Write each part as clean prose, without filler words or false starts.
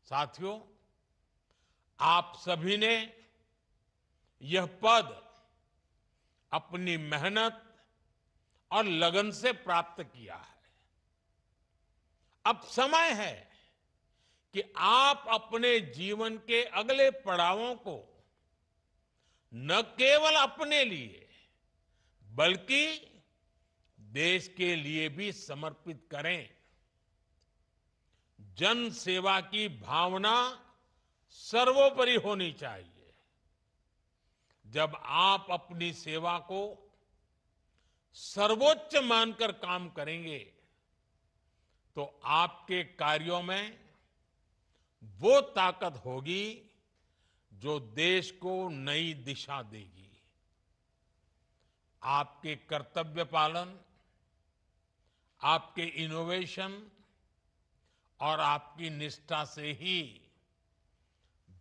साथियों, आप सभी ने यह पद अपनी मेहनत और लगन से प्राप्त किया है। अब समय है कि आप अपने जीवन के अगले पड़ावों को न केवल अपने लिए बल्कि देश के लिए भी समर्पित करें। जन सेवा की भावना सर्वोपरि होनी चाहिए। जब आप अपनी सेवा को सर्वोच्च मानकर काम करेंगे तो आपके कार्यों में वो ताकत होगी जो देश को नई दिशा देगी। आपके कर्तव्य पालन, आपके इनोवेशन और आपकी निष्ठा से ही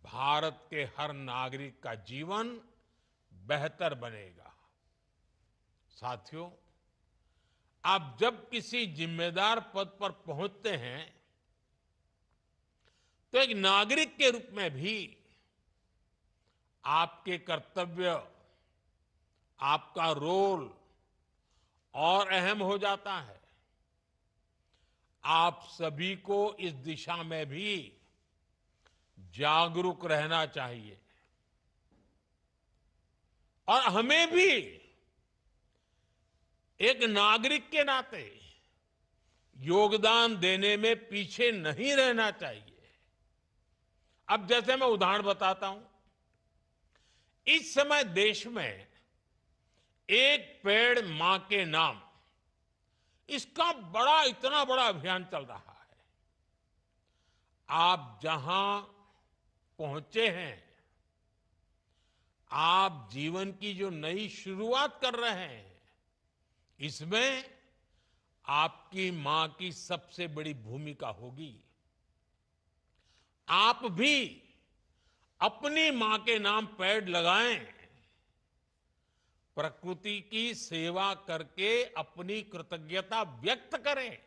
भारत के हर नागरिक का जीवन बेहतर बनेगा। साथियों, आप जब किसी जिम्मेदार पद पर पहुंचते हैं तो एक नागरिक के रूप में भी आपके कर्तव्य, आपका रोल और अहम हो जाता है। आप सभी को इस दिशा में भी जागरूक रहना चाहिए और हमें भी एक नागरिक के नाते योगदान देने में पीछे नहीं रहना चाहिए। अब जैसे मैं उदाहरण बताता हूं, इस समय देश में एक पेड़ मां के नाम, इसका इतना बड़ा अभियान चल रहा है। आप जहां पहुंचे हैं, आप जीवन की जो नई शुरुआत कर रहे हैं, इसमें आपकी मां की सबसे बड़ी भूमिका होगी। आप भी अपनी मां के नाम पेड़ लगाएं। प्रकृति की सेवा करके अपनी कृतज्ञता व्यक्त करें।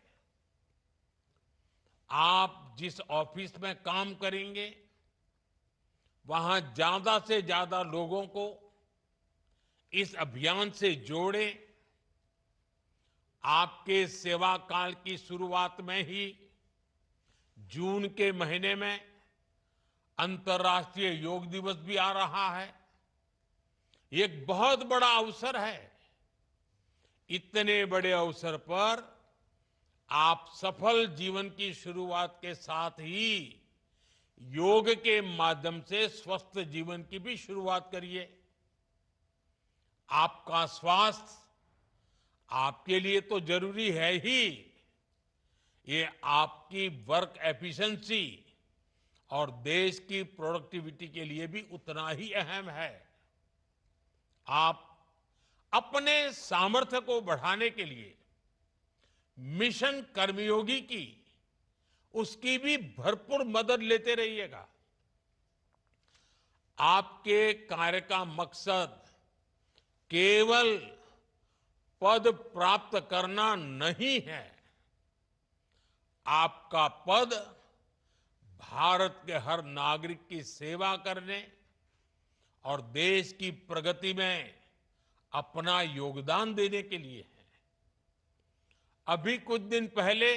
आप जिस ऑफिस में काम करेंगे, वहां ज्यादा से ज्यादा लोगों को इस अभियान से जोड़ें। आपके सेवा काल की शुरुआत में ही जून के महीने में अंतर्राष्ट्रीय योग दिवस भी आ रहा है। ये एक बहुत बड़ा अवसर है। इतने बड़े अवसर पर आप सफल जीवन की शुरुआत के साथ ही योग के माध्यम से स्वस्थ जीवन की भी शुरुआत करिए। आपका स्वास्थ्य आपके लिए तो जरूरी है ही, ये आपकी वर्क एफिशिएंसी और देश की प्रोडक्टिविटी के लिए भी उतना ही अहम है। आप अपने सामर्थ्य को बढ़ाने के लिए मिशन कर्मयोगी की, उसकी भी भरपूर मदद लेते रहिएगा। आपके कार्य का मकसद केवल पद प्राप्त करना नहीं है। आपका पद भारत के हर नागरिक की सेवा करने और देश की प्रगति में अपना योगदान देने के लिए है। अभी कुछ दिन पहले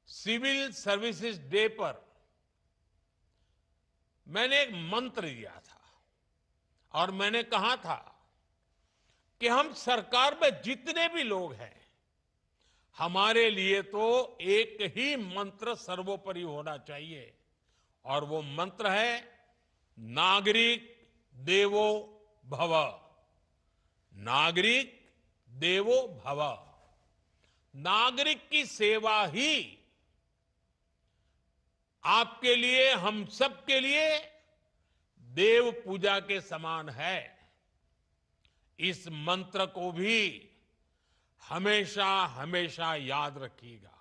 सिविल सर्विसेज डे पर मैंने एक मंत्र दिया था और मैंने कहा था कि हम सरकार में जितने भी लोग हैं, हमारे लिए तो एक ही मंत्र सर्वोपरि होना चाहिए और वो मंत्र है नागरिक देवो भव। नागरिक देवो भव। नागरिक की सेवा ही आपके लिए, हम सब के लिए देव पूजा के समान है। इस मंत्र को भी हमेशा हमेशा याद रखिएगा।